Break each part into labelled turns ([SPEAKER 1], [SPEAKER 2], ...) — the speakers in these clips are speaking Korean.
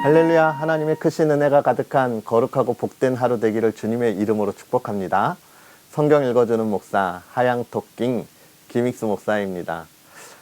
[SPEAKER 1] 할렐루야. 하나님의 크신 은혜가 가득한 거룩하고 복된 하루 되기를 주님의 이름으로 축복합니다. 성경 읽어주는 목사 하양토킹 김익수 목사입니다.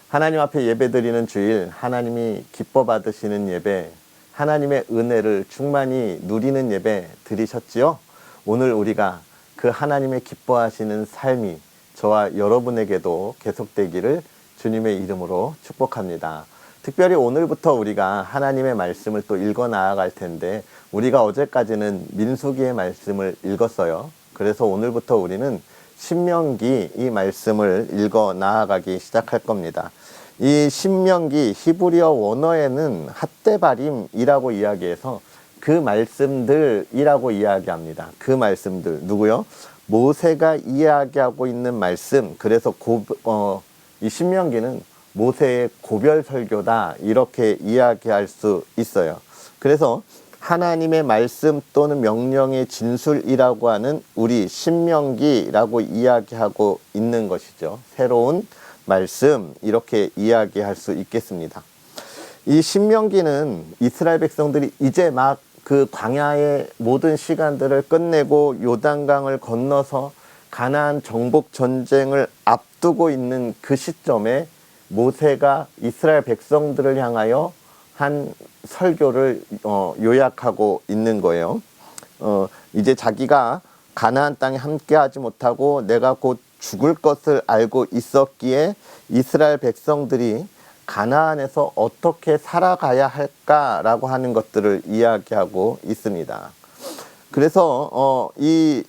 [SPEAKER 1] 하나님 앞에 예배드리는 주일, 하나님이 기뻐 받으시는 예배, 하나님의 은혜를 충만히 누리는 예배 드리셨지요? 오늘 우리가 그 하나님의 기뻐하시는 삶이 저와 여러분에게도 계속되기를 주님의 이름으로 축복합니다. 특별히 오늘부터 우리가 하나님의 말씀을 또 읽어 나아갈 텐데, 우리가 어제까지는 민수기의 말씀을 읽었어요. 그래서 오늘부터 우리는 신명기 이 말씀을 읽어 나아가기 시작할 겁니다. 이 신명기 히브리어 원어에는 핫데바림이라고 이야기해서 그 말씀들이라고 이야기합니다. 그 말씀들 누구요? 모세가 이야기하고 있는 말씀. 그래서 이 신명기는 모세의 고별 설교다, 이렇게 이야기할 수 있어요. 그래서 하나님의 말씀 또는 명령의 진술이라고 하는 우리 신명기라고 이야기하고 있는 것이죠. 새로운 말씀, 이렇게 이야기할 수 있겠습니다. 이 신명기는 이스라엘 백성들이 이제 막 그 광야의 모든 시간들을 끝내고 요단강을 건너서 가나안 정복 전쟁을 앞두고 있는 그 시점에 모세가 이스라엘 백성들을 향하여 한 설교를 요약하고 있는 거예요. 이제 자기가 가나안 땅에 함께하지 못하고 내가 곧 죽을 것을 알고 있었기에 이스라엘 백성들이 가나안에서 어떻게 살아가야 할까라고 하는 것들을 이야기하고 있습니다. 그래서 이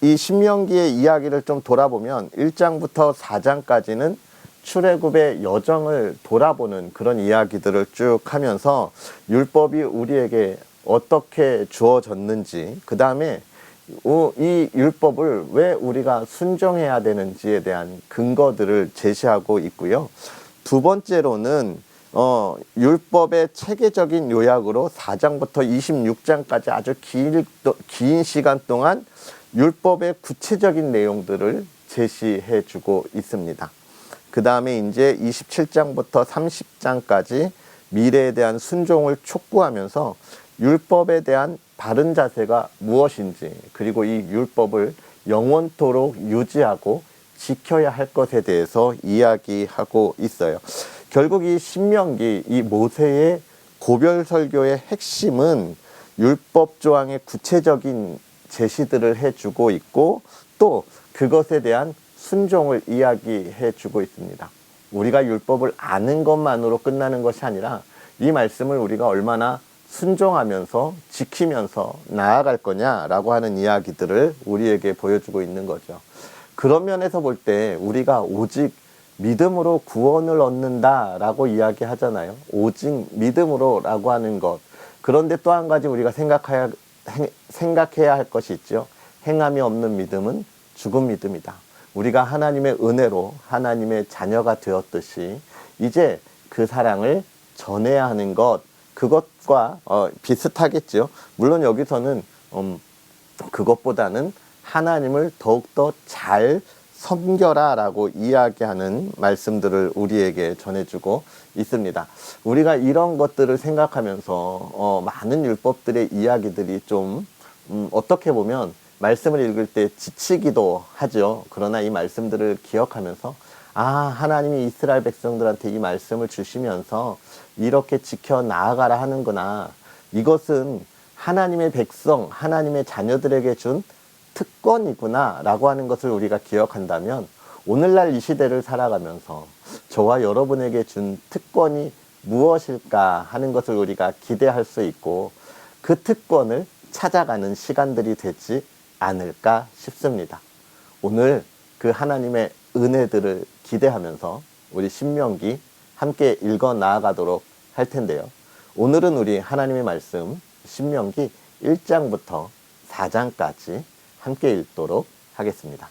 [SPEAKER 1] 신명기의 이야기를 좀 돌아보면 1장부터 4장까지는 출애굽의 여정을 돌아보는 그런 이야기들을 쭉 하면서 율법이 우리에게 어떻게 주어졌는지, 그 다음에 이 율법을 왜 우리가 순종해야 되는지에 대한 근거들을 제시하고 있고요. 두 번째로는 율법의 체계적인 요약으로 4장부터 26장까지 아주 긴 시간 동안 율법의 구체적인 내용들을 제시해 주고 있습니다. 그 다음에 이제 27장부터 30장까지 미래에 대한 순종을 촉구하면서 율법에 대한 바른 자세가 무엇인지, 그리고 이 율법을 영원토록 유지하고 지켜야 할 것에 대해서 이야기하고 있어요. 결국 이 신명기, 이 모세의 고별 설교의 핵심은 율법 조항의 구체적인 제시들을 해주고 있고, 또 그것에 대한 순종을 이야기해 주고 있습니다. 우리가 율법을 아는 것만으로 끝나는 것이 아니라 이 말씀을 우리가 얼마나 순종하면서 지키면서 나아갈 거냐라고 하는 이야기들을 우리에게 보여주고 있는 거죠. 그런 면에서 볼 때 우리가 오직 믿음으로 구원을 얻는다라고 이야기하잖아요. 오직 믿음으로라고 하는 것. 그런데 또 한 가지 우리가 생각해야 할 것이 있죠. 행함이 없는 믿음은 죽은 믿음이다. 우리가 하나님의 은혜로 하나님의 자녀가 되었듯이 이제 그 사랑을 전해야 하는 것, 그것과 비슷하겠죠. 물론 여기서는 그것보다는 하나님을 더욱더 잘 섬겨라 라고 이야기하는 말씀들을 우리에게 전해주고 있습니다. 우리가 이런 것들을 생각하면서 많은 율법들의 이야기들이 좀 어떻게 보면 말씀을 읽을 때 지치기도 하죠. 그러나 이 말씀들을 기억하면서 하나님이 이스라엘 백성들한테 이 말씀을 주시면서 이렇게 지켜 나아가라 하는구나. 이것은 하나님의 백성, 하나님의 자녀들에게 준 특권이구나 라고 하는 것을 우리가 기억한다면, 오늘날 이 시대를 살아가면서 저와 여러분에게 준 특권이 무엇일까 하는 것을 우리가 기대할 수 있고, 그 특권을 찾아가는 시간들이 되지 않을까 싶습니다. 오늘 그 하나님의 은혜들을 기대하면서 우리 신명기 함께 읽어 나아가도록 할 텐데요. 오늘은 우리 하나님의 말씀 신명기 1장부터 4장까지 함께 읽도록 하겠습니다.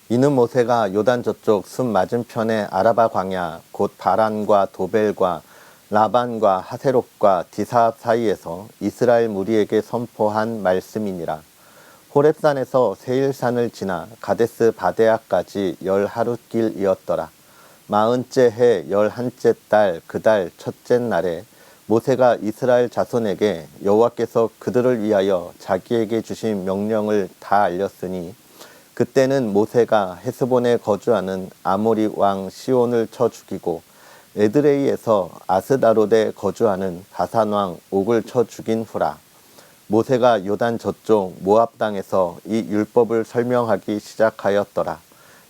[SPEAKER 1] 이는 모세가 요단 저쪽 숲 맞은편의 아라바 광야 곧 바란과 도벨과 라반과 하세롯과 디사합 사이에서 이스라엘 무리에게 선포한 말씀이니라. 호렙산에서 세일산을 지나 가데스 바데아까지 10하룻길이었더라. 40째 해 11째 달 그 달 첫째 날에 모세가 이스라엘 자손에게 여호와께서 그들을 위하여 자기에게 주신 명령을 다 알렸으니 그때는 모세가 헤스본에 거주하는 아모리 왕 시온을 쳐 죽이고 에드레이에서 아스다롯에 거주하는 바산 왕 옥을 쳐 죽인 후라. 모세가 요단 저쪽 모압 땅에서 이 율법을 설명하기 시작하였더라.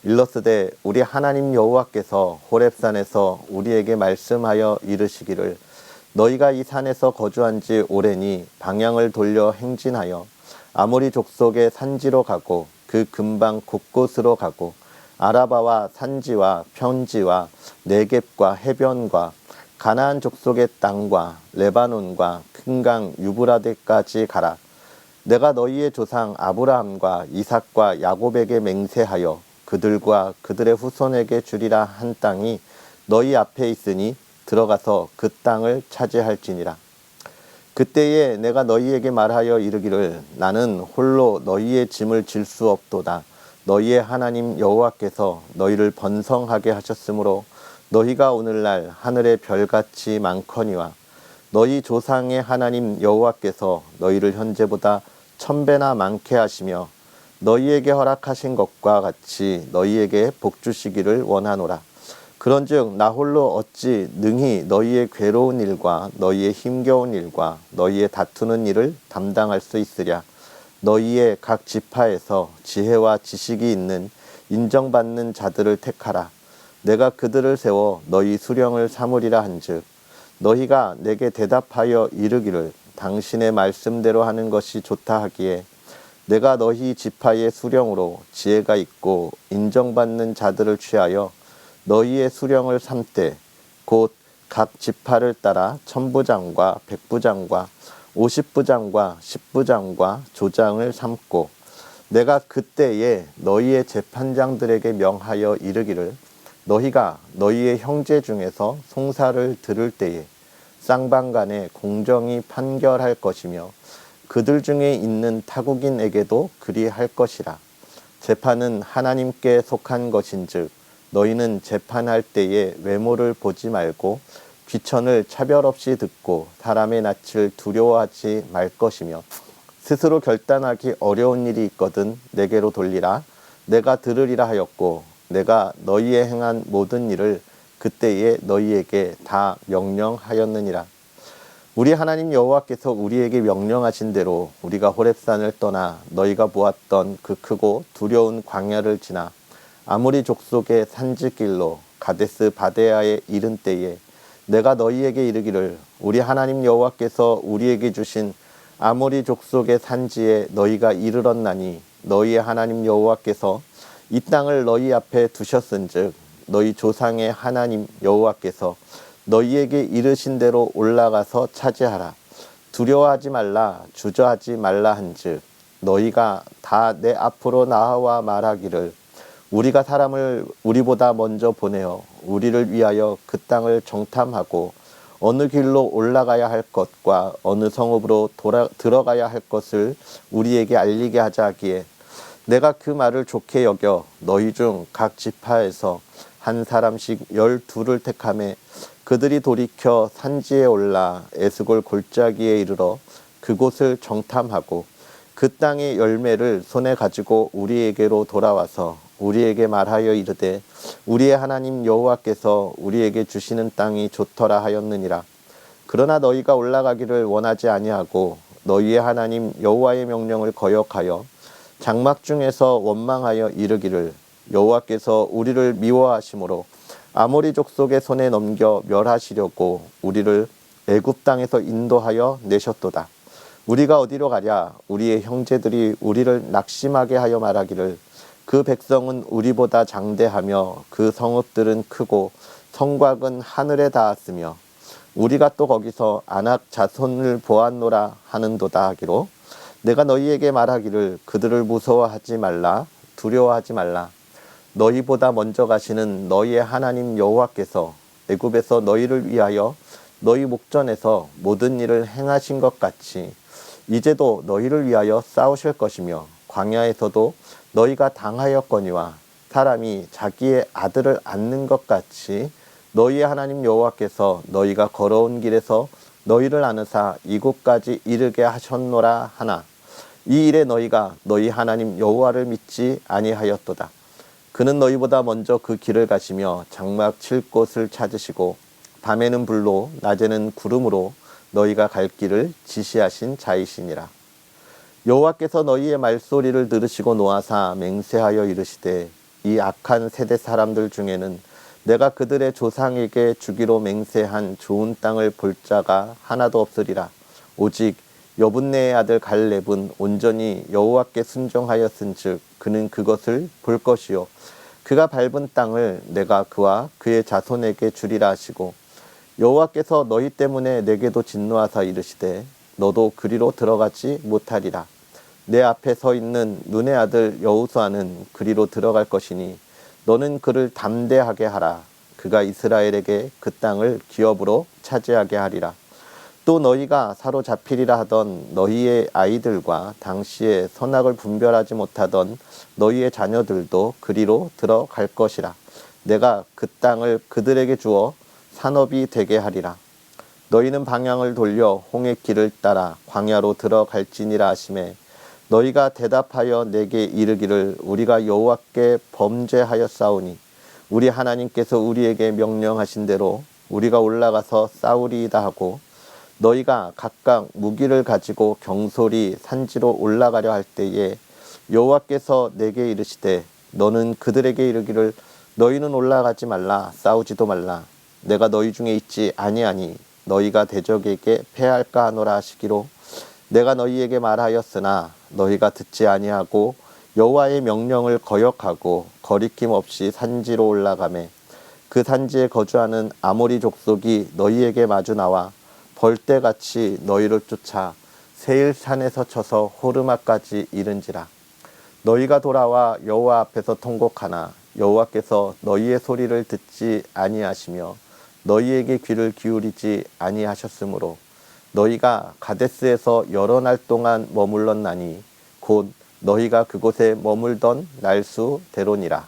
[SPEAKER 1] 일러스되 우리 하나님 여호와께서 호렙산에서 우리에게 말씀하여 이르시기를 너희가 이 산에서 거주한 지 오래니 방향을 돌려 행진하여 아모리 족속의 산지로 가고 그 근방 곳곳으로 가고 아라바와 산지와 편지와 네겝과 해변과 가나안 족속의 땅과 레바논과 큰 강 유브라데까지 가라. 내가 너희의 조상 아브라함과 이삭과 야곱에게 맹세하여 그들과 그들의 후손에게 주리라 한 땅이 너희 앞에 있으니 들어가서 그 땅을 차지할지니라. 그때에 내가 너희에게 말하여 이르기를 나는 홀로 너희의 짐을 질 수 없도다. 너희의 하나님 여호와께서 너희를 번성하게 하셨으므로 너희가 오늘날 하늘의 별같이 많거니와 너희 조상의 하나님 여호와께서 너희를 현재보다 1000배나 많게 하시며 너희에게 허락하신 것과 같이 너희에게 복 주시기를 원하노라. 그런즉 나 홀로 어찌 능히 너희의 괴로운 일과 너희의 힘겨운 일과 너희의 다투는 일을 담당할 수 있으랴. 너희의 각 지파에서 지혜와 지식이 있는 인정받는 자들을 택하라. 내가 그들을 세워 너희 수령을 삼으리라 한즉 너희가 내게 대답하여 이르기를 당신의 말씀대로 하는 것이 좋다 하기에 내가 너희 지파의 수령으로 지혜가 있고 인정받는 자들을 취하여 너희의 수령을 삼되 곧 각 지파를 따라 천부장과 백부장과 50부장과 10부장과 조장을 삼고 내가 그때에 너희의 재판장들에게 명하여 이르기를 너희가 너희의 형제 중에서 송사를 들을 때에 쌍방간에 공정히 판결할 것이며 그들 중에 있는 타국인에게도 그리할 것이라. 재판은 하나님께 속한 것인즉 너희는 재판할 때에 외모를 보지 말고 귀천을 차별 없이 듣고 사람의 낯을 두려워하지 말 것이며 스스로 결단하기 어려운 일이 있거든 내게로 돌리라. 내가 들으리라 하였고 내가 너희의 행한 모든 일을 그때에 너희에게 다 명령하였느니라. 우리 하나님 여호와께서 우리에게 명령하신 대로 우리가 호렙산을 떠나 너희가 보았던 그 크고 두려운 광야를 지나 아모리 족속의 산지길로 가데스 바데아에 이른 때에 내가 너희에게 이르기를 우리 하나님 여호와께서 우리에게 주신 아모리 족속의 산지에 너희가 이르렀나니 너희의 하나님 여호와께서 이 땅을 너희 앞에 두셨은즉 너희 조상의 하나님 여호와께서 너희에게 이르신 대로 올라가서 차지하라. 두려워하지 말라 주저하지 말라 한즉 너희가 다 내 앞으로 나와 말하기를 우리가 사람을 우리보다 먼저 보내어 우리를 위하여 그 땅을 정탐하고 어느 길로 올라가야 할 것과 어느 성읍으로 들어가야 할 것을 우리에게 알리게 하자 하기에 내가 그 말을 좋게 여겨 너희 중 각 지파에서 한 사람씩 12를 택하매 그들이 돌이켜 산지에 올라 에스골 골짜기에 이르러 그곳을 정탐하고 그 땅의 열매를 손에 가지고 우리에게로 돌아와서 우리에게 말하여 이르되 우리의 하나님 여호와께서 우리에게 주시는 땅이 좋더라 하였느니라. 그러나 너희가 올라가기를 원하지 아니하고 너희의 하나님 여호와의 명령을 거역하여 장막 중에서 원망하여 이르기를 여호와께서 우리를 미워하심으로 아모리 족속의 손에 넘겨 멸하시려고 우리를 애굽 땅에서 인도하여 내셨도다. 우리가 어디로 가랴? 우리의 형제들이 우리를 낙심하게 하여 말하기를 그 백성은 우리보다 장대하며 그 성읍들은 크고 성곽은 하늘에 닿았으며 우리가 또 거기서 아낙 자손을 보았노라 하는도다 하기로 내가 너희에게 말하기를 그들을 무서워하지 말라 두려워하지 말라. 너희보다 먼저 가시는 너희의 하나님 여호와께서 애굽에서 너희를 위하여 너희 목전에서 모든 일을 행하신 것 같이 이제도 너희를 위하여 싸우실 것이며 광야에서도 너희가 당하였거니와 사람이 자기의 아들을 안는 것 같이 너희의 하나님 여호와께서 너희가 걸어온 길에서 너희를 아느사 이곳까지 이르게 하셨노라 하나 이 일에 너희가 너희 하나님 여호와를 믿지 아니하였도다. 그는 너희보다 먼저 그 길을 가시며 장막 칠 곳을 찾으시고 밤에는 불로 낮에는 구름으로 너희가 갈 길을 지시하신 자이시니라. 여호와께서 너희의 말소리를 들으시고 노하사 맹세하여 이르시되 이 악한 세대 사람들 중에는 내가 그들의 조상에게 주기로 맹세한 좋은 땅을 볼 자가 하나도 없으리라. 오직 여분네의 아들 갈렙은 온전히 여호와께 순종하였은즉 그는 그것을 볼 것이요 그가 밟은 땅을 내가 그와 그의 자손에게 주리라 하시고 여호와께서 너희 때문에 내게도 진노하사 이르시되 너도 그리로 들어가지 못하리라. 내 앞에 서 있는 눈의 아들 여호수아는 그리로 들어갈 것이니 너는 그를 담대하게 하라. 그가 이스라엘에게 그 땅을 기업으로 차지하게 하리라. 또 너희가 사로잡히리라 하던 너희의 아이들과 당시에 선악을 분별하지 못하던 너희의 자녀들도 그리로 들어갈 것이라. 내가 그 땅을 그들에게 주어 산업이 되게 하리라. 너희는 방향을 돌려 홍해 길을 따라 광야로 들어갈지니라 하시매 너희가 대답하여 내게 이르기를 우리가 여호와께 범죄하였사오니 우리 하나님께서 우리에게 명령하신 대로 우리가 올라가서 싸우리이다 하고 너희가 각각 무기를 가지고 경솔히 산지로 올라가려 할 때에 여호와께서 내게 이르시되 너는 그들에게 이르기를 너희는 올라가지 말라 싸우지도 말라 내가 너희 중에 있지 아니하니 너희가 대적에게 패할까 하노라 하시기로 내가 너희에게 말하였으나 너희가 듣지 아니하고 여호와의 명령을 거역하고 거리낌 없이 산지로 올라가매 그 산지에 거주하는 아모리 족속이 너희에게 마주 나와 벌떼같이 너희를 쫓아 세일산에서 쳐서 호르마까지 이른지라. 너희가 돌아와 여호와 앞에서 통곡하나 여호와께서 너희의 소리를 듣지 아니하시며 너희에게 귀를 기울이지 아니하셨으므로 너희가 가데스에서 여러 날 동안 머물렀나니 곧 너희가 그곳에 머물던 날수대로니라.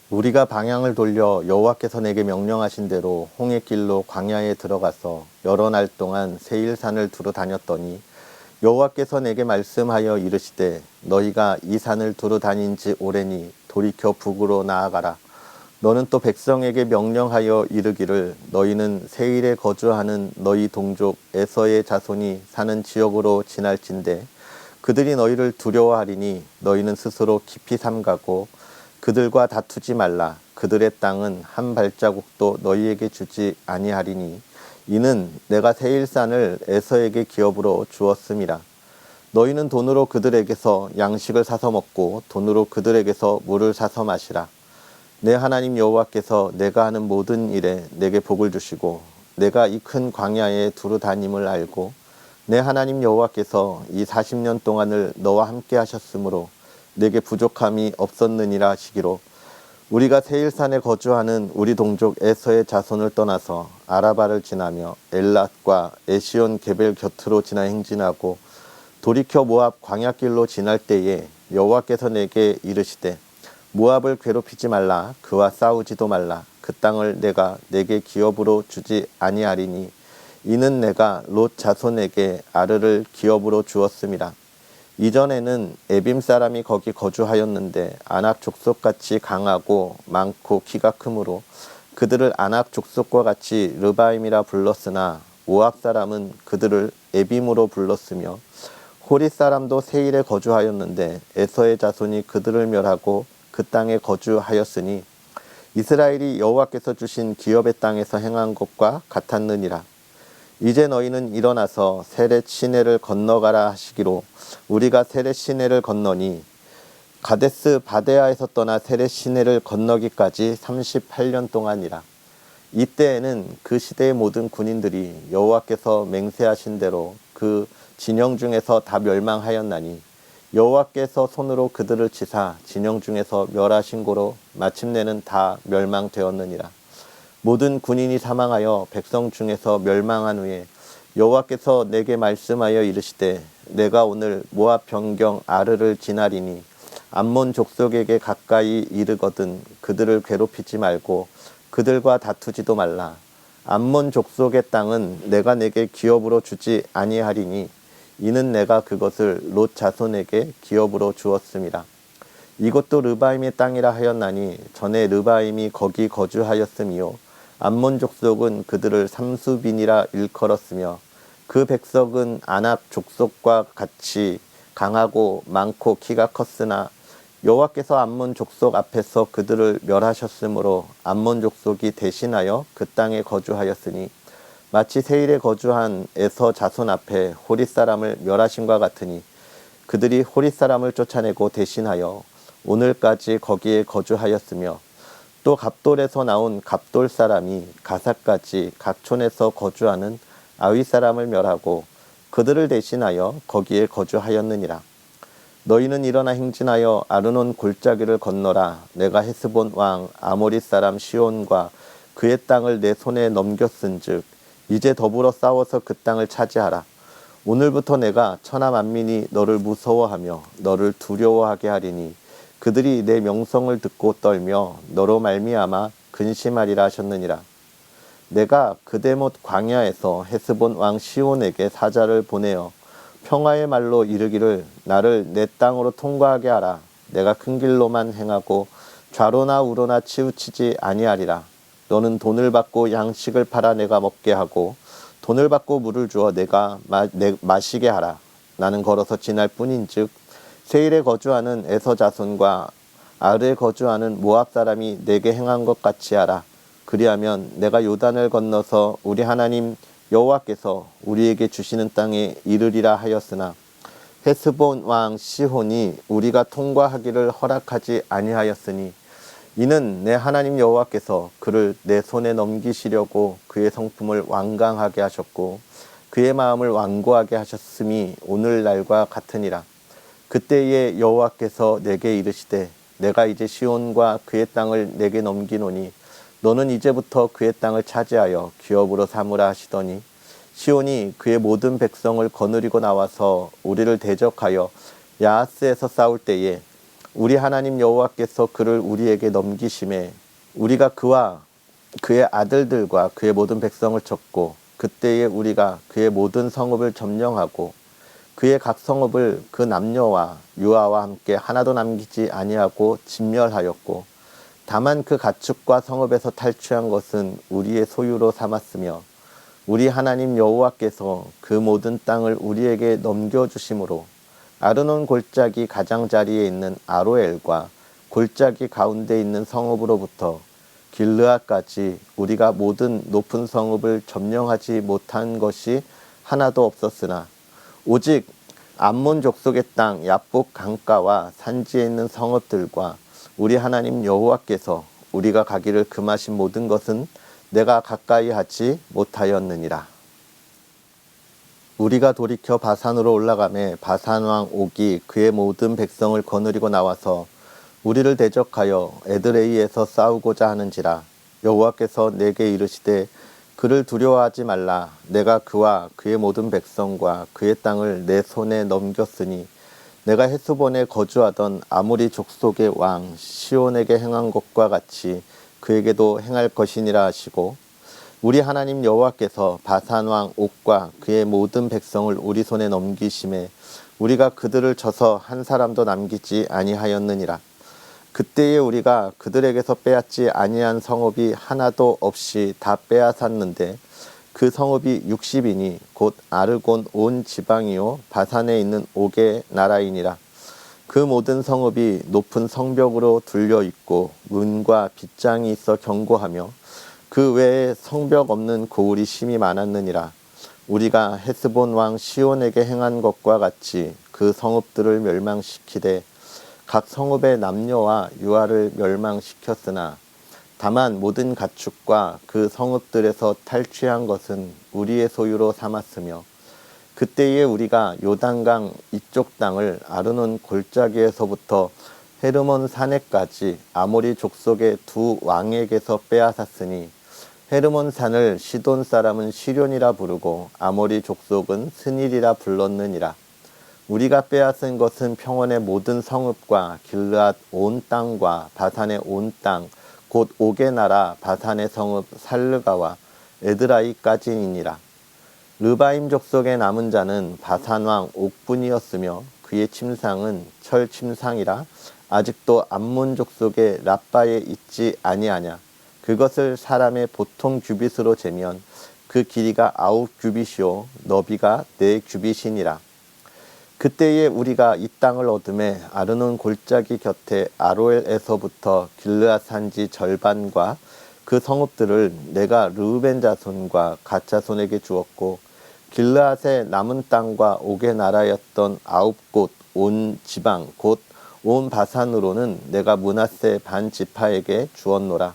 [SPEAKER 1] 우리가 방향을 돌려 여호와께서 내게 명령하신 대로 홍해길로 광야에 들어가서 여러 날 동안 세일산을 두루 다녔더니 여호와께서 내게 말씀하여 이르시되 너희가 이 산을 두루 다닌 지 오래니 돌이켜 북으로 나아가라. 너는 또 백성에게 명령하여 이르기를 너희는 세일에 거주하는 너희 동족 에서의 자손이 사는 지역으로 지날진대 그들이 너희를 두려워하리니 너희는 스스로 깊이 삼가고 그들과 다투지 말라. 그들의 땅은 한 발자국도 너희에게 주지 아니하리니 이는 내가 세일산을 에서에게 기업으로 주었음이라. 너희는 돈으로 그들에게서 양식을 사서 먹고 돈으로 그들에게서 물을 사서 마시라. 내 하나님 여호와께서 내가 하는 모든 일에 내게 복을 주시고 내가 이 큰 광야에 두루 다님을 알고 내 하나님 여호와께서 이 40년 동안을 너와 함께 하셨으므로 내게 부족함이 없었느니라 하시기로 우리가 세일산에 거주하는 우리 동족 에서의 자손을 떠나서 아라바를 지나며 엘랏과 에시온 게벨 곁으로 지나 행진하고 돌이켜 모압 광야길로 지날 때에 여호와께서 내게 이르시되 모압을 괴롭히지 말라 그와 싸우지도 말라 그 땅을 내가 내게 기업으로 주지 아니하리니 이는 내가 롯 자손에게 아르를 기업으로 주었음이라. 이전에는 에빔 사람이 거기 거주하였는데 아낙 족속같이 강하고 많고 키가 크므로 그들을 아낙 족속과 같이 르바임이라 불렀으나 모압 사람은 그들을 에빔으로 불렀으며 호리 사람도 세일에 거주하였는데 에서의 자손이 그들을 멸하고 그 땅에 거주하였으니 이스라엘이 여호와께서 주신 기업의 땅에서 행한 것과 같았느니라. 이제 너희는 일어나서 세렛 시내를 건너가라 하시기로 우리가 세렛 시내를 건너니 가데스 바데아에서 떠나 세렛 시내를 건너기까지 38년 동안이라. 이때에는 그 시대의 모든 군인들이 여호와께서 맹세하신 대로 그 진영 중에서 다 멸망하였나니 여호와께서 손으로 그들을 치사 진영 중에서 멸하신 고로 마침내는 다 멸망되었느니라. 모든 군인이 사망하여 백성 중에서 멸망한 후에 여호와께서 내게 말씀하여 이르시되 내가 오늘 모압 변경 아르를 지나리니 암몬 족속에게 가까이 이르거든 그들을 괴롭히지 말고 그들과 다투지도 말라. 암몬 족속의 땅은 내가 내게 기업으로 주지 아니하리니 이는 내가 그것을 롯 자손에게 기업으로 주었음이라. 이것도 르바임의 땅이라 하였나니 전에 르바임이 거기 거주하였으며 암몬 족속은 그들을 삼수빈이라 일컬었으며 그 백성은 아납 족속과 같이 강하고 많고 키가 컸으나 여호와께서 암몬 족속 앞에서 그들을 멸하셨으므로 암몬 족속이 대신하여 그 땅에 거주하였으니 마치 세일에 거주한 에서 자손 앞에 호릿 사람을 멸하심과 같으니 그들이 호릿 사람을 쫓아내고 대신하여 오늘까지 거기에 거주하였으며 또 갑돌에서 나온 갑돌 사람이 가사까지 각촌에서 거주하는 아위 사람을 멸하고 그들을 대신하여 거기에 거주하였느니라. 너희는 일어나 행진하여 아르논 골짜기를 건너라. 내가 헤스본 왕 아모리 사람 시온과 그의 땅을 내 손에 넘겼은즉 이제 더불어 싸워서 그 땅을 차지하라. 오늘부터 내가 천하 만민이 너를 무서워하며 너를 두려워하게 하리니 그들이 내 명성을 듣고 떨며 너로 말미암아 근심하리라 하셨느니라. 내가 그대못 광야에서 헤스본 왕 시온에게 사자를 보내어 평화의 말로 이르기를 나를 내 땅으로 통과하게 하라. 내가 큰 길로만 행하고 좌로나 우로나 치우치지 아니하리라. 너는 돈을 받고 양식을 팔아 내가 먹게 하고 돈을 받고 물을 주어 내가 마시게 하라. 나는 걸어서 지날 뿐인즉 세일에 거주하는 에서 자손과 아르에 거주하는 모압 사람이 내게 행한 것 같이 하라. 그리하면 내가 요단을 건너서 우리 하나님 여호와께서 우리에게 주시는 땅에 이르리라 하였으나 헤스본 왕 시혼이 우리가 통과하기를 허락하지 아니하였으니 이는 내 하나님 여호와께서 그를 내 손에 넘기시려고 그의 성품을 완강하게 하셨고 그의 마음을 완고하게 하셨음이 오늘날과 같으니라. 그때에 여호와께서 내게 이르시되 내가 이제 시온과 그의 땅을 내게 넘기노니 너는 이제부터 그의 땅을 차지하여 기업으로 삼으라 하시더니 시온이 그의 모든 백성을 거느리고 나와서 우리를 대적하여 야하스에서 싸울 때에 우리 하나님 여호와께서 그를 우리에게 넘기심에 우리가 그와 그의 아들들과 그의 모든 백성을 쳤고 그때에 우리가 그의 모든 성읍을 점령하고 그의 각 성읍을 그 남녀와 유아와 함께 하나도 남기지 아니하고 진멸하였고 다만 그 가축과 성읍에서 탈취한 것은 우리의 소유로 삼았으며 우리 하나님 여호와께서 그 모든 땅을 우리에게 넘겨주심으로 아르논 골짜기 가장자리에 있는 아로엘과 골짜기 가운데 있는 성읍으로부터 길르앗까지 우리가 모든 높은 성읍을 점령하지 못한 것이 하나도 없었으나 오직 암몬 족속의 땅 야복 강가와 산지에 있는 성읍들과 우리 하나님 여호와께서 우리가 가기를 금하신 모든 것은 내가 가까이 하지 못하였느니라. 우리가 돌이켜 바산으로 올라가매 바산 왕 옥이 그의 모든 백성을 거느리고 나와서 우리를 대적하여 에드레이에서 싸우고자 하는지라. 여호와께서 내게 이르시되 그를 두려워하지 말라. 내가 그와 그의 모든 백성과 그의 땅을 내 손에 넘겼으니 내가 헤스본에 거주하던 아모리 족속의 왕 시온에게 행한 것과 같이 그에게도 행할 것이니라 하시고 우리 하나님 여호와께서 바산 왕 옥과 그의 모든 백성을 우리 손에 넘기심에 우리가 그들을 쳐서 한 사람도 남기지 아니하였느니라. 그때에 우리가 그들에게서 빼앗지 아니한 성읍이 하나도 없이 다 빼앗았는데 그 성읍이 60이니 곧 아르곤 온 지방이요 바산에 있는 옥의 나라이니라. 그 모든 성읍이 높은 성벽으로 둘려 있고 문과 빗장이 있어 견고하며 그 외에 성벽 없는 고을이 심히 많았느니라. 우리가 헤스본 왕 시온에게 행한 것과 같이 그 성읍들을 멸망시키되 각 성읍의 남녀와 유아를 멸망시켰으나 다만 모든 가축과 그 성읍들에서 탈취한 것은 우리의 소유로 삼았으며 그때에 우리가 요단강 이쪽 땅을 아르논 골짜기에서부터 헤르몬 산에까지 아모리 족속의 두 왕에게서 빼앗았으니 헤르몬 산을 시돈 사람은 시련이라 부르고 아모리 족속은 스닐이라 불렀느니라. 우리가 빼앗은 것은 평원의 모든 성읍과 길르앗 온 땅과 바산의 온 땅 곧 옥의 나라 바산의 성읍 살르가와 에드라이까지니라. 르바임 족속의 남은 자는 바산왕 옥분이었으며 그의 침상은 철 침상이라 아직도 암몬 족속의 라빠에 있지 아니하냐. 그것을 사람의 보통 규빗으로 재면 그 길이가 9규빗이요 너비가 4규빗이니라. 그때에 우리가 이 땅을 얻음에 아르논 골짜기 곁에 아로엘에서부터 길르앗 산지 절반과 그 성읍들을 내가 르우벤 자손과 갓 자손에게 주었고 길르앗의 남은 땅과 옥의 나라였던 9곳 온 지방 곧 온 바산으로는 내가 므낫세 반 지파에게 주었노라.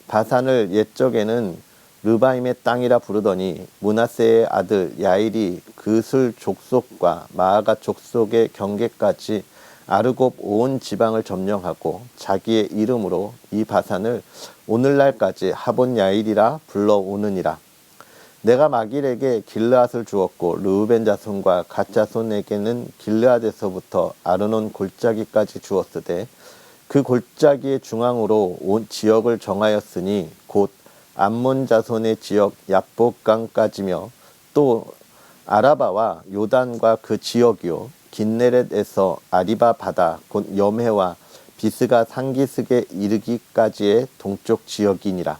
[SPEAKER 1] 바산을 옛적에는 르바임의 땅이라 부르더니 므낫세의 아들 야일이 그슬 족속과 마아가 족속의 경계까지 아르곱 온 지방을 점령하고 자기의 이름으로 이 바산을 오늘날까지 하본 야일이라 불러오느니라. 내가 마길에게 길르앗을 주었고 르우벤 자손과 갓 자손에게는 길르앗에서부터 아르논 골짜기까지 주었으되 그 골짜기의 중앙으로 온 지역을 정하였으니 곧 암몬 자손의 지역 야복강까지며 또 아라바와 요단과 그 지역이요 긴네렛에서 아리바 바다 곧 염해와 비스가 상기슭에 이르기까지의 동쪽 지역이니라.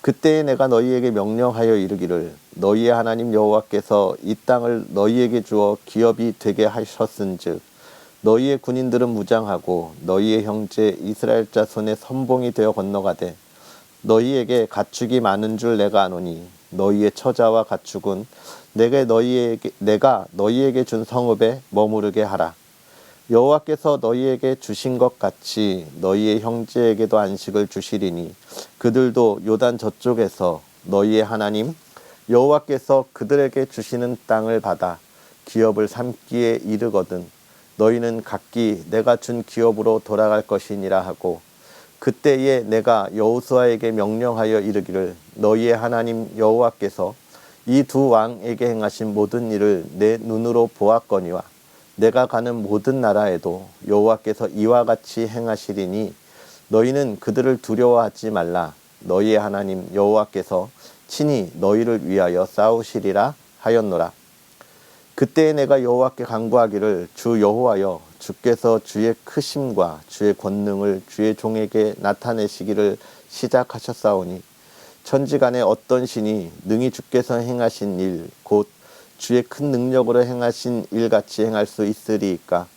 [SPEAKER 1] 그때에 내가 너희에게 명령하여 이르기를 너희의 하나님 여호와께서 이 땅을 너희에게 주어 기업이 되게 하셨은즉 너희의 군인들은 무장하고 너희의 형제 이스라엘 자손의 선봉이 되어 건너가되 너희에게 가축이 많은 줄 내가 아노니 너희의 처자와 가축은 내가 너희에게 준 성읍에 머무르게 하라. 여호와께서 너희에게 주신 것 같이 너희의 형제에게도 안식을 주시리니 그들도 요단 저쪽에서 너희의 하나님 여호와께서 그들에게 주시는 땅을 받아 기업을 삼기에 이르거든 너희는 각기 내가 준 기업으로 돌아갈 것이니라 하고 그때에 내가 여호수아에게 명령하여 이르기를 너희의 하나님 여호와께서 이 두 왕에게 행하신 모든 일을 내 눈으로 보았거니와 내가 가는 모든 나라에도 여호와께서 이와 같이 행하시리니 너희는 그들을 두려워하지 말라. 너희의 하나님 여호와께서 친히 너희를 위하여 싸우시리라 하였노라. 그때에 내가 여호와께 간구하기를 주 여호와여 주께서 주의 크심과 주의 권능을 주의 종에게 나타내시기를 시작하셨사오니 천지간에 어떤 신이 능히 주께서 행하신 일 곧 주의 큰 능력으로 행하신 일같이 행할 수 있으리이까.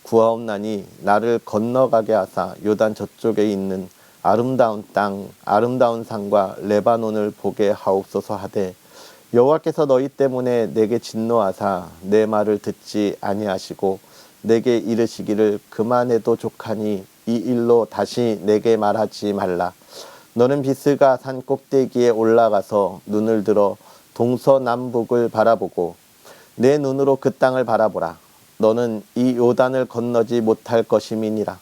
[SPEAKER 1] 구하옵나니 나를 건너가게 하사 요단 저쪽에 있는 아름다운 땅 아름다운 산과 레바논을 보게 하옵소서 하되 여호와께서 너희 때문에 내게 진노하사 내 말을 듣지 아니하시고 내게 이르시기를 그만해도 족하니 이 일로 다시 내게 말하지 말라. 너는 비스가 산 꼭대기에 올라가서 눈을 들어 동서남북을 바라보고 내 눈으로 그 땅을 바라보라. 너는 이 요단을 건너지 못할 것임이니라.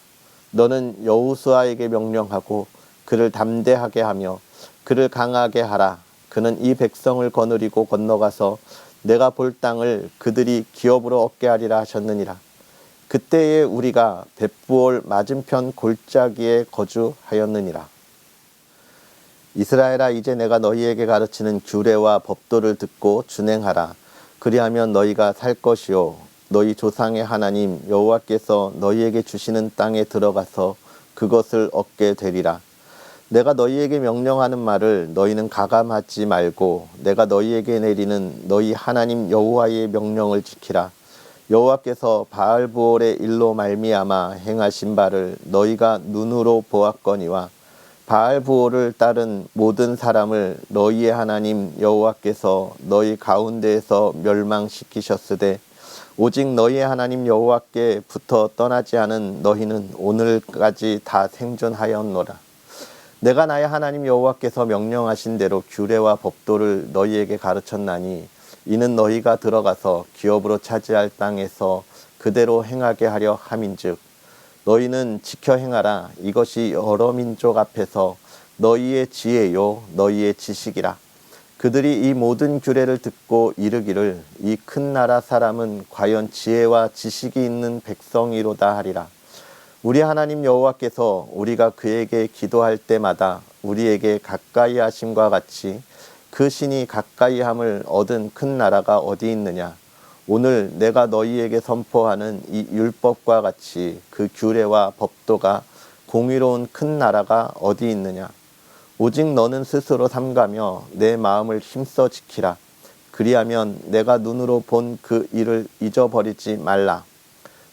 [SPEAKER 1] 너는 여호수아에게 명령하고 그를 담대하게 하며 그를 강하게 하라. 그는 이 백성을 거느리고 건너가서 내가 볼 땅을 그들이 기업으로 얻게 하리라 하셨느니라. 그때에 우리가 벳부올 맞은편 골짜기에 거주하였느니라. 이스라엘아 이제 내가 너희에게 가르치는 규례와 법도를 듣고 준행하라. 그리하면 너희가 살 것이요 너희 조상의 하나님 여호와께서 너희에게 주시는 땅에 들어가서 그것을 얻게 되리라. 내가 너희에게 명령하는 말을 너희는 가감하지 말고 내가 너희에게 내리는 너희 하나님 여호와의 명령을 지키라. 여호와께서 바알부올의 일로 말미암아 행하신 바를 너희가 눈으로 보았거니와 바알부올을 따른 모든 사람을 너희의 하나님 여호와께서 너희 가운데에서 멸망시키셨으되 오직 너희의 하나님 여호와께 붙어 떠나지 않은 너희는 오늘까지 다 생존하였노라. 내가 나의 하나님 여호와께서 명령하신 대로 규례와 법도를 너희에게 가르쳤나니 이는 너희가 들어가서 기업으로 차지할 땅에서 그대로 행하게 하려 함인즉 너희는 지켜 행하라. 이것이 여러 민족 앞에서 너희의 지혜요 너희의 지식이라. 그들이 이 모든 규례를 듣고 이르기를 이 큰 나라 사람은 과연 지혜와 지식이 있는 백성이로다 하리라. 우리 하나님 여호와께서 우리가 그에게 기도할 때마다 우리에게 가까이 하심과 같이 그 신이 가까이함을 얻은 큰 나라가 어디 있느냐. 오늘 내가 너희에게 선포하는 이 율법과 같이 그 규례와 법도가 공의로운 큰 나라가 어디 있느냐. 오직 너는 스스로 삼가며 내 마음을 힘써 지키라. 그리하면 내가 눈으로 본 그 일을 잊어버리지 말라.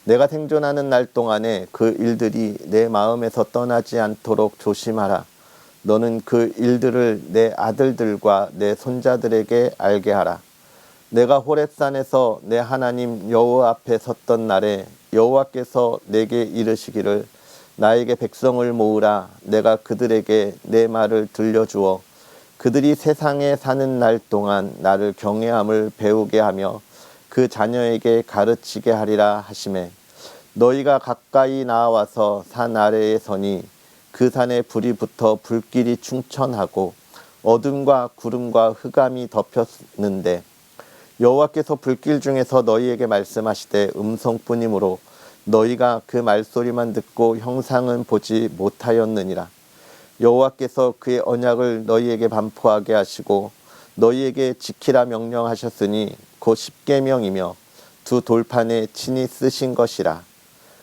[SPEAKER 1] 내가 생존하는 날 동안에 그 일들이 내 마음에서 떠나지 않도록 조심하라. 너는 그 일들을 내 아들들과 내 손자들에게 알게 하라. 내가 호렙산에서 내 하나님 여호와 앞에 섰던 날에 여호와께서 내게 이르시기를 나에게 백성을 모으라. 내가 그들에게 내 말을 들려주어 그들이 세상에 사는 날 동안 나를 경외함을 배우게 하며 그 자녀에게 가르치게 하리라 하시매 너희가 가까이 나와서 산 아래에 서니 그 산에 불이 붙어 불길이 충천하고 어둠과 구름과 흑암이 덮였는데 여호와께서 불길 중에서 너희에게 말씀하시되 음성뿐이므로 너희가 그 말소리만 듣고 형상은 보지 못하였느니라. 여호와께서 그의 언약을 너희에게 반포하게 하시고 너희에게 지키라 명령하셨으니 곧 십계명이며 두 돌판에 친히 쓰신 것이라.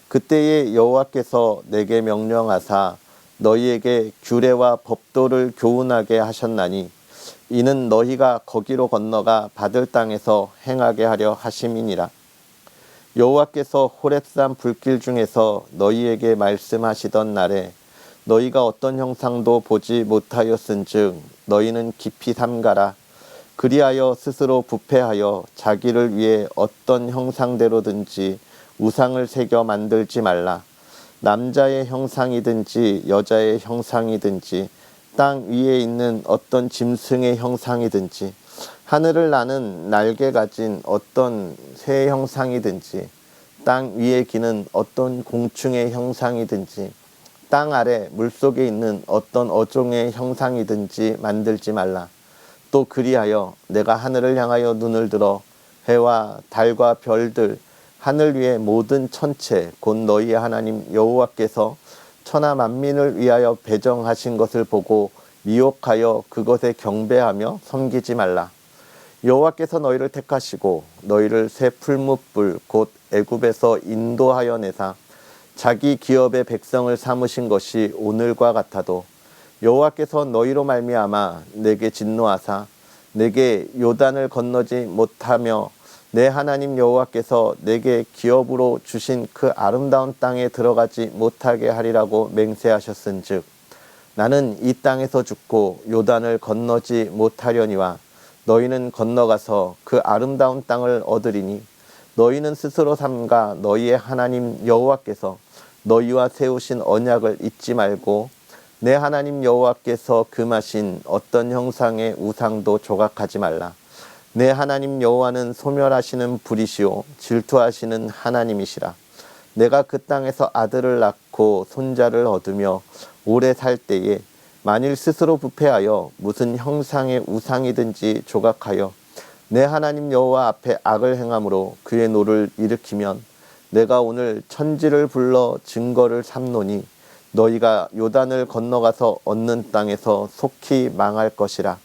[SPEAKER 1] 그때에 여호와께서 내게 명령하사 너희에게 규례와 법도를 교훈하게 하셨나니 이는 너희가 거기로 건너가 받을 땅에서 행하게 하려 하심이니라. 여호와께서 호렙산 불길 중에서 너희에게 말씀하시던 날에 너희가 어떤 형상도 보지 못하였은즉 너희는 깊이 삼가라. 그리하여 스스로 부패하여 자기를 위해 어떤 형상대로든지 우상을 새겨 만들지 말라. 남자의 형상이든지 여자의 형상이든지 땅 위에 있는 어떤 짐승의 형상이든지 하늘을 나는 날개 가진 어떤 새의 형상이든지 땅 위에 기는 어떤 공충의 형상이든지 땅 아래 물속에 있는 어떤 어종의 형상이든지 만들지 말라. 또 그리하여 내가 하늘을 향하여 눈을 들어 해와 달과 별들 하늘 위의 모든 천체 곧 너희의 하나님 여호와께서 천하 만민을 위하여 배정하신 것을 보고 미혹하여 그것에 경배하며 섬기지 말라. 여호와께서 너희를 택하시고 너희를 새 풀무불 곧 애굽에서 인도하여 내사 자기 기업의 백성을 삼으신 것이 오늘과 같아도 여호와께서 너희로 말미암아 내게 진노하사 내게 요단을 건너지 못하며 내 하나님 여호와께서 내게 기업으로 주신 그 아름다운 땅에 들어가지 못하게 하리라고 맹세하셨은즉 나는 이 땅에서 죽고 요단을 건너지 못하려니와 너희는 건너가서 그 아름다운 땅을 얻으리니 너희는 스스로 삼가 너희의 하나님 여호와께서 너희와 세우신 언약을 잊지 말고 내 하나님 여호와께서 금하신 어떤 형상의 우상도 조각하지 말라. 내 하나님 여호와는 소멸하시는 불이시오 질투하시는 하나님이시라. 내가 그 땅에서 아들을 낳고 손자를 얻으며 오래 살 때에 만일 스스로 부패하여 무슨 형상의 우상이든지 조각하여 내 하나님 여호와 앞에 악을 행함으로 그의 노를 일으키면 내가 오늘 천지를 불러 증거를 삼노니 너희가 요단을 건너가서 얻는 땅에서 속히 망할 것이라.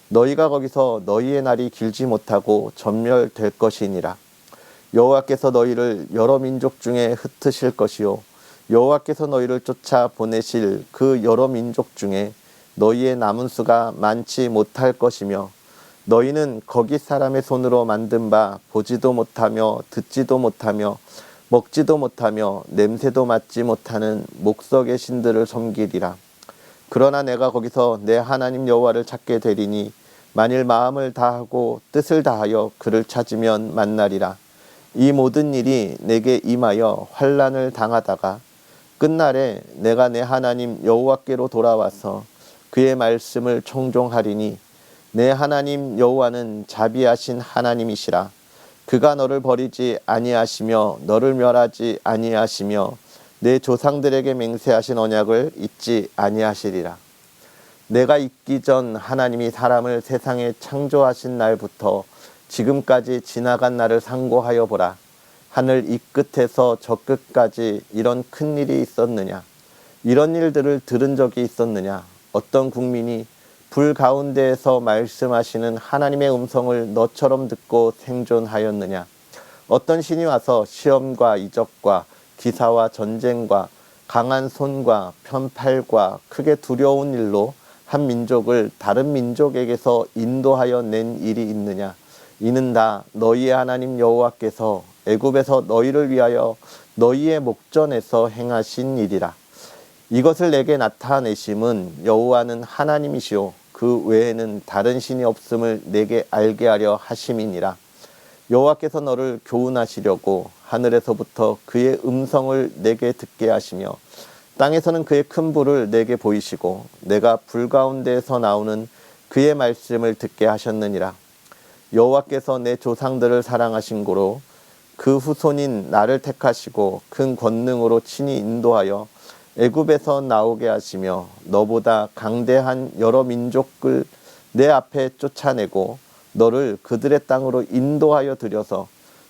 [SPEAKER 1] 너희가 거기서 너희의 날이 길지 못하고 전멸될 것이니라. 여호와께서 너희를 여러 민족 중에 흩으실 것이요 여호와께서 너희를 쫓아 보내실 그 여러 민족 중에 너희의 남은 수가 많지 못할 것이며 너희는 거기 사람의 손으로 만든 바 보지도 못하며 듣지도 못하며 먹지도 못하며 냄새도 맡지 못하는 목석의 신들을 섬기리라. 그러나 내가 거기서 내 하나님 여호와를 찾게 되리니 만일 마음을 다하고 뜻을 다하여 그를 찾으면 만나리라. 이 모든 일이 내게 임하여 환난을 당하다가 끝날에 내가 내 하나님 여호와께로 돌아와서 그의 말씀을 청종하리니 내 하나님 여호와는 자비하신 하나님이시라. 그가 너를 버리지 아니하시며 너를 멸하지 아니하시며 내 조상들에게 맹세하신 언약을 잊지 아니하시리라. 내가 있기 전 하나님이 사람을 세상에 창조하신 날부터 지금까지 지나간 날을 상고하여 보라. 하늘 이 끝에서 저 끝까지 이런 큰 일이 있었느냐? 이런 일들을 들은 적이 있었느냐? 어떤 국민이 불 가운데에서 말씀하시는 하나님의 음성을 너처럼 듣고 생존하였느냐? 어떤 신이 와서 시험과 이적과 기사와 전쟁과 강한 손과 편팔과 크게 두려운 일로 한 민족을 다른 민족에게서 인도하여 낸 일이 있느냐? 이는 다 너희의 하나님 여호와께서 애굽에서 너희를 위하여 너희의 목전에서 행하신 일이라. 이것을 내게 나타내심은 여호와는 하나님이시오 그 외에는 다른 신이 없음을 내게 알게 하려 하심이니라. 여호와께서 너를 교훈하시려고 하늘에서부터 그의 음성을 내게 듣게 하시며 땅에서는 그의 큰 불을 내게 보이시고 내가 불 가운데에서 나오는 그의 말씀을 듣게 하셨느니라. 여호와께서 내 조상들을 사랑하신 고로 그 후손인 나를 택하시고 큰 권능으로 친히 인도하여 애굽에서 나오게 하시며 너보다 강대한 여러 민족을 내 앞에 쫓아내고 너를 그들의 땅으로 인도하여 들여서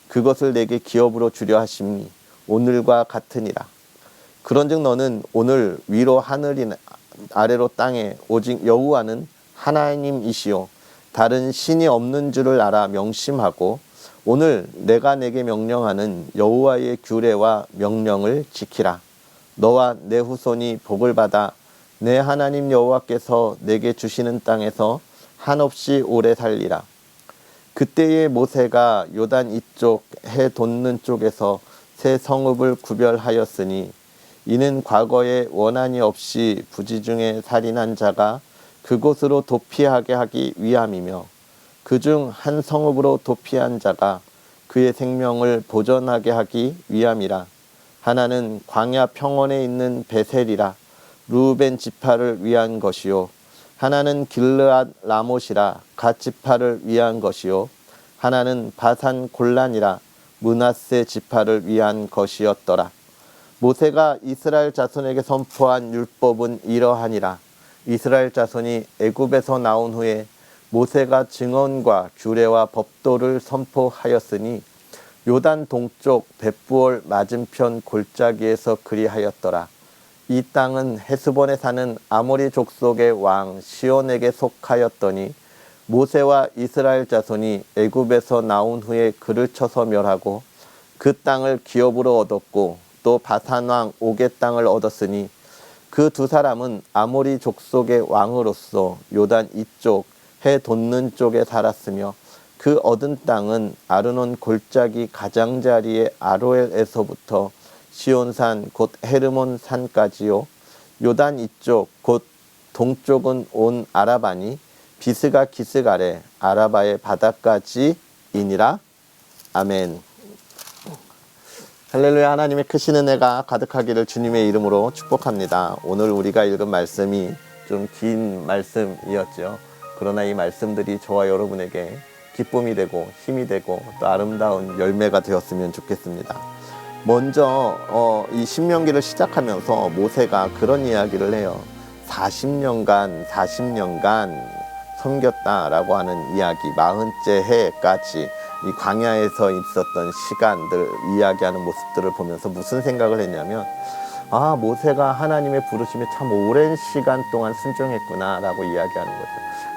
[SPEAKER 1] 그것을 내게 기업으로 주려 하심이 오늘과 같으니라. 그런즉 너는 오늘 위로 하늘이 아래로 땅에 오직 여호와는 하나님이시요 다른 신이 없는 줄을 알아 명심하고 오늘 내가 내게 명령하는 여호와의 규례와 명령을 지키라. 너와 내 후손이 복을 받아 내 하나님 여호와께서 내게 주시는 땅에서 한없이 오래 살리라. 그때에 모세가 요단 이쪽 해 돋는 쪽에서 새 성읍을 구별하였으니 이는 과거에 원한이 없이 부지 중에 살인한 자가 그곳으로 도피하게 하기 위함이며 그중 한 성읍으로 도피한 자가 그의 생명을 보전하게 하기 위함이라. 하나는 광야 평원에 있는 베셀이라 루벤 지파를 위한 것이요 하나는 길르앗 라못이라 갓 지파를 위한 것이요 하나는 바산 골란이라 므낫세 지파를 위한 것이었더라. 모세가 이스라엘 자손에게 선포한 율법은 이러하니라. 이스라엘 자손이 애굽에서 나온 후에 모세가 증언과 규례와 법도를 선포하였으니 요단 동쪽 벳부올 맞은편 골짜기에서 그리하였더라. 이 땅은 헤스본에 사는 아모리 족속의 왕 시온에게 속하였더니 모세와 이스라엘 자손이 애굽에서 나온 후에 그를 쳐서 멸하고 그 땅을 기업으로 얻었고 또 바산 왕 옥의 땅을 얻었으니 그 두 사람은 아모리 족속의 왕으로서 요단 이쪽 해 돋는 쪽에 살았으며 그 얻은 땅은 아르논 골짜기 가장자리의 아로엘에서부터 시온산 곧 헤르몬 산까지요 요단 이쪽 곧 동쪽은 온 아라바니 비스가 기슭 아래 아라바의 바다까지이니라. 아멘. 할렐루야. 하나님의 크신 은혜가 가득하기를 주님의 이름으로 축복합니다. 오늘 우리가 읽은 말씀이 좀 긴 말씀이었죠. 그러나 이 말씀들이 저와 여러분에게 기쁨이 되고 힘이 되고 또 아름다운 열매가 되었으면 좋겠습니다. 먼저 이 신명기를 시작하면서 모세가 그런 이야기를 해요. 40년간 섬겼다라고 하는 이야기, 40째 해까지 이 광야에서 있었던 시간들 이야기하는 모습들을 보면서 무슨 생각을 했냐면 모세가 하나님의 부르심에 참 오랜 시간 동안 순종했구나 라고 이야기하는 거죠.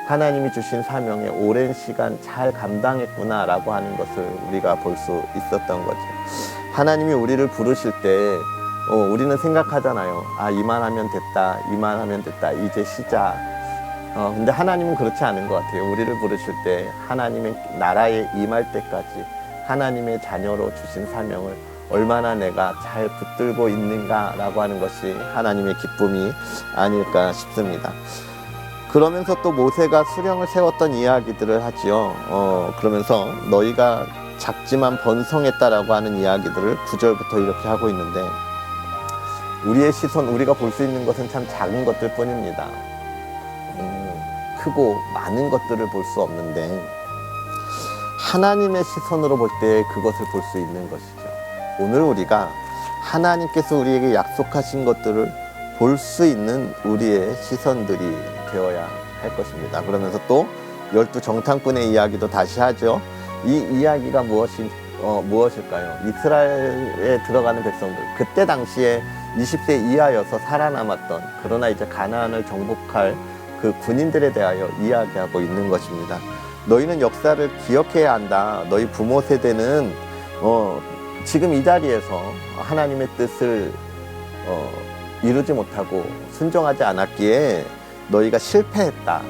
[SPEAKER 1] 하나님이 주신 사명에 오랜 시간 잘 감당했구나 라고 하는 것을 우리가 볼 수 있었던 거죠. 하나님이 우리를 부르실 때 우리는 생각하잖아요. 이만하면 됐다 이제 시작. 근데 하나님은 그렇지 않은 것 같아요. 우리를 부르실 때 하나님의 나라에 임할 때까지 하나님의 자녀로 주신 사명을 얼마나 내가 잘 붙들고 있는가라고 하는 것이 하나님의 기쁨이 아닐까 싶습니다. 그러면서 또 모세가 수령을 세웠던 이야기들을 하지요. 그러면서 너희가 작지만 번성했다라고 하는 이야기들을 9절부터 이렇게 하고 있는데 우리의 시선, 우리가 볼 수 있는 것은 참 작은 것들 뿐입니다. 크고 많은 것들을 볼 수 없는데 하나님의 시선으로 볼 때 그것을 볼 수 있는 것이죠. 오늘 우리가 하나님께서 우리에게 약속하신 것들을 볼 수 있는 우리의 시선들이 되어야 할 것입니다. 그러면서 또 12 정탐꾼의 이야기도 다시 하죠. 이 이야기가 무엇일까요? 이스라엘에 들어가는 백성들, 그때 당시에 20세 이하여서 살아남았던, 그러나 이제 가나안을 정복할 그 군인들에 대하여 이야기하고 있는 것입니다. 너희는 역사를 기억해야 한다. 너희 부모 세대는 지금 이 자리에서 하나님의 뜻을 이루지 못하고 순종하지 않았기에 너희가 실패했다.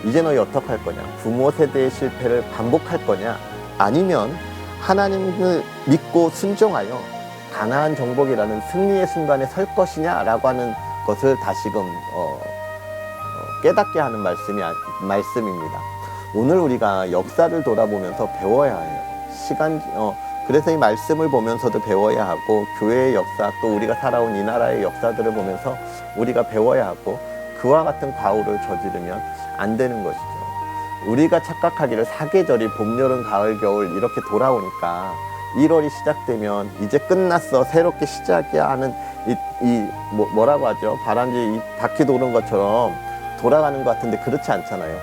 [SPEAKER 1] 이제 너희 어떡할 거냐? 부모 세대의 실패를 반복할 거냐? 아니면 하나님을 믿고 순종하여 가나안 정복이라는 승리의 순간에 설 것이냐라고 하는 것을 다시금 깨닫게 하는 말씀입니다. 오늘 우리가 역사를 돌아보면서 배워야 해요. 그래서 이 말씀을 보면서도 배워야 하고, 교회의 역사, 또 우리가 살아온 이 나라의 역사들을 보면서 우리가 배워야 하고, 그와 같은 과오를 저지르면 안 되는 것이죠. 우리가 착각하기를 사계절이 봄, 여름, 가을, 겨울 이렇게 돌아오니까 1월이 시작되면 이제 끝났어, 새롭게 시작이야 하는 뭐라고 하죠? 바람쥐 바퀴 도는 것처럼 돌아가는 것 같은데 그렇지 않잖아요.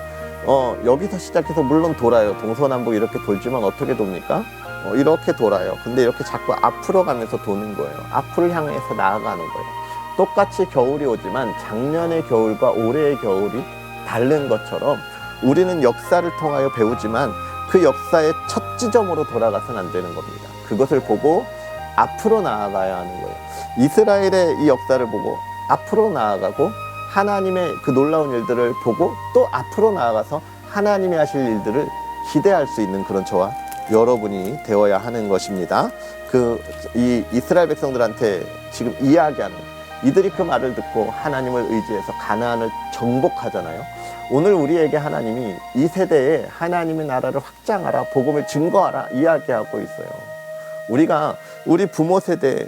[SPEAKER 1] 여기서 시작해서 물론 돌아요. 동서남북 이렇게 돌지만 어떻게 돕니까? 이렇게 돌아요. 근데 이렇게 자꾸 앞으로 가면서 도는 거예요. 앞을 향해서 나아가는 거예요. 똑같이 겨울이 오지만 작년의 겨울과 올해의 겨울이 다른 것처럼 우리는 역사를 통하여 배우지만 그 역사의 첫 지점으로 돌아가서는 안 되는 겁니다. 그것을 보고 앞으로 나아가야 하는 거예요. 이스라엘의 이 역사를 보고 앞으로 나아가고, 하나님의 그 놀라운 일들을 보고 또 앞으로 나아가서 하나님이 하실 일들을 기대할 수 있는 그런 저와 여러분이 되어야 하는 것입니다. 이 이스라엘 백성들한테 지금 이야기하는, 이들이 그 말을 듣고 하나님을 의지해서 가나안을 정복하잖아요. 오늘 우리에게 하나님이 이 세대에 하나님의 나라를 확장하라, 복음을 증거하라 이야기하고 있어요. 우리가 우리 부모 세대에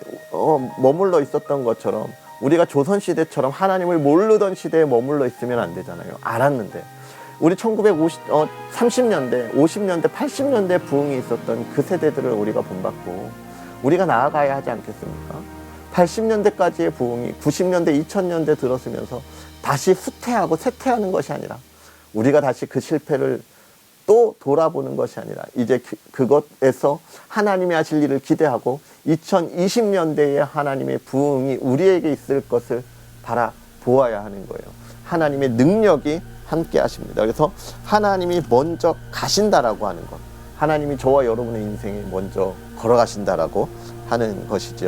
[SPEAKER 1] 머물러 있었던 것처럼, 우리가 조선시대처럼 하나님을 모르던 시대에 머물러 있으면 안 되잖아요. 알았는데. 우리 30년대, 50년대, 80년대 부흥이 있었던 그 세대들을 우리가 본받고 우리가 나아가야 하지 않겠습니까? 80년대까지의 부흥이 90년대, 2000년대 들어서면서 다시 후퇴하고 쇠퇴하는 것이 아니라, 우리가 다시 그 실패를 또 돌아보는 것이 아니라 이제 그것에서 하나님이 하실 일을 기대하고 2020년대에 하나님의 부흥이 우리에게 있을 것을 바라보아야 하는 거예요. 하나님의 능력이 함께 하십니다. 그래서 하나님이 먼저 가신다라고 하는 것, 하나님이 저와 여러분의 인생에 먼저 걸어가신다라고 하는 것이죠.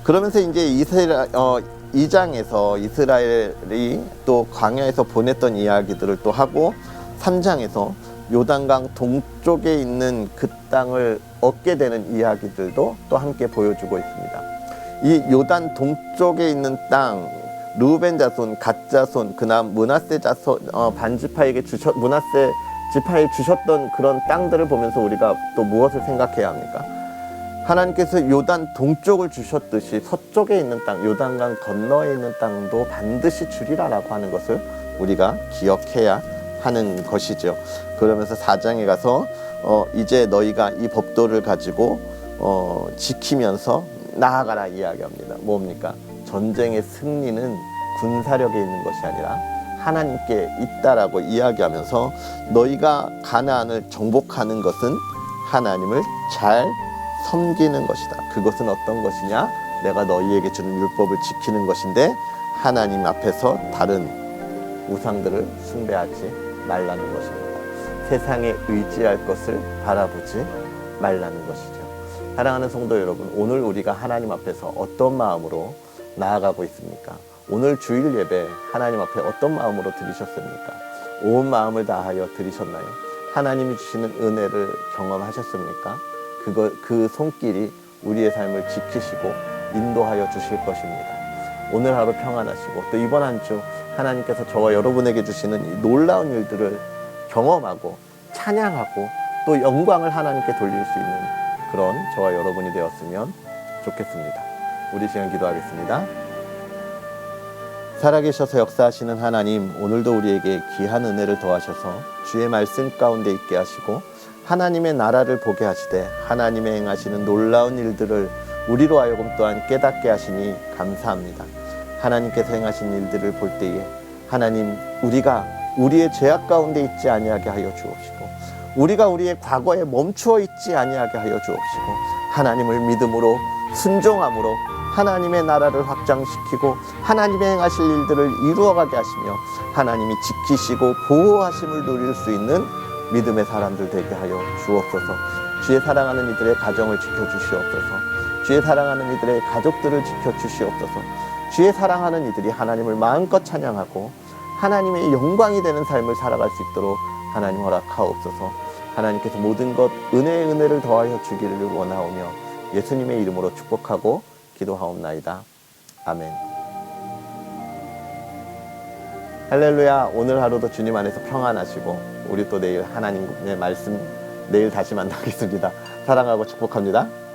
[SPEAKER 1] 그러면서 이제 2장에서 이스라엘이 또 광야에서 보냈던 이야기들을 또 하고, 3장에서 요단강 동쪽에 있는 그 땅을 얻게 되는 이야기들도 또 함께 보여주고 있습니다. 이 요단 동쪽에 있는 땅, 르우벤 자손, 갓 자손, 그다음 므낫세 자손, 반지파에게 므낫세 지파에 주셨던 그런 땅들을 보면서 우리가 또 무엇을 생각해야 합니까? 하나님께서 요단 동쪽을 주셨듯이 서쪽에 있는 땅, 요단강 건너에 있는 땅도 반드시 주리라라고 하는 것을 우리가 기억해야 하는 것이죠. 그러면서 4장에 가서 이제 너희가 이 법도를 가지고 지키면서 나아가라 이야기합니다. 뭡니까? 전쟁의 승리는 군사력에 있는 것이 아니라 하나님께 있다라고 이야기하면서, 너희가 가나안을 정복하는 것은 하나님을 잘 섬기는 것이다. 그것은 어떤 것이냐? 내가 너희에게 주는 율법을 지키는 것인데, 하나님 앞에서 다른 우상들을 숭배하지 말라는 것입니다. 세상에 의지할 것을 바라보지 말라는 것이죠. 사랑하는 성도 여러분, 오늘 우리가 하나님 앞에서 어떤 마음으로 나아가고 있습니까? 오늘 주일 예배 하나님 앞에 어떤 마음으로 드리셨습니까? 온 마음을 다하여 드리셨나요? 하나님이 주시는 은혜를 경험하셨습니까? 그 손길이 우리의 삶을 지키시고 인도하여 주실 것입니다. 오늘 하루 평안하시고, 또 이번 한 주 하나님께서 저와 여러분에게 주시는 이 놀라운 일들을 경험하고 찬양하고 또 영광을 하나님께 돌릴 수 있는 그런 저와 여러분이 되었으면 좋겠습니다. 우리 시간 기도하겠습니다. 살아계셔서 역사하시는 하나님, 오늘도 우리에게 귀한 은혜를 더하셔서 주의 말씀 가운데 있게 하시고 하나님의 나라를 보게 하시되 하나님의 행하시는 놀라운 일들을 우리로 하여금 또한 깨닫게 하시니 감사합니다. 하나님께서 행하신 일들을 볼 때에 하나님, 우리가 우리의 죄악 가운데 있지 아니하게 하여 주옵시고, 우리가 우리의 과거에 멈추어 있지 아니하게 하여 주옵시고, 하나님을 믿음으로 순종함으로 하나님의 나라를 확장시키고 하나님의 행하실 일들을 이루어가게 하시며 하나님이 지키시고 보호하심을 누릴 수 있는 믿음의 사람들 되게 하여 주옵소서. 주의 사랑하는 이들의 가정을 지켜주시옵소서. 주의 사랑하는 이들의 가족들을 지켜주시옵소서. 주의 사랑하는 이들이 하나님을 마음껏 찬양하고 하나님의 영광이 되는 삶을 살아갈 수 있도록 하나님 허락하옵소서. 하나님께서 모든 것 은혜의 은혜를 더하여 주기를 원하오며 예수님의 이름으로 축복하고 기도하옵나이다. 아멘. 할렐루야. 오늘 하루도 주님 안에서 평안하시고 우리 또 내일 하나님의 말씀 내일 다시 만나겠습니다. 사랑하고 축복합니다.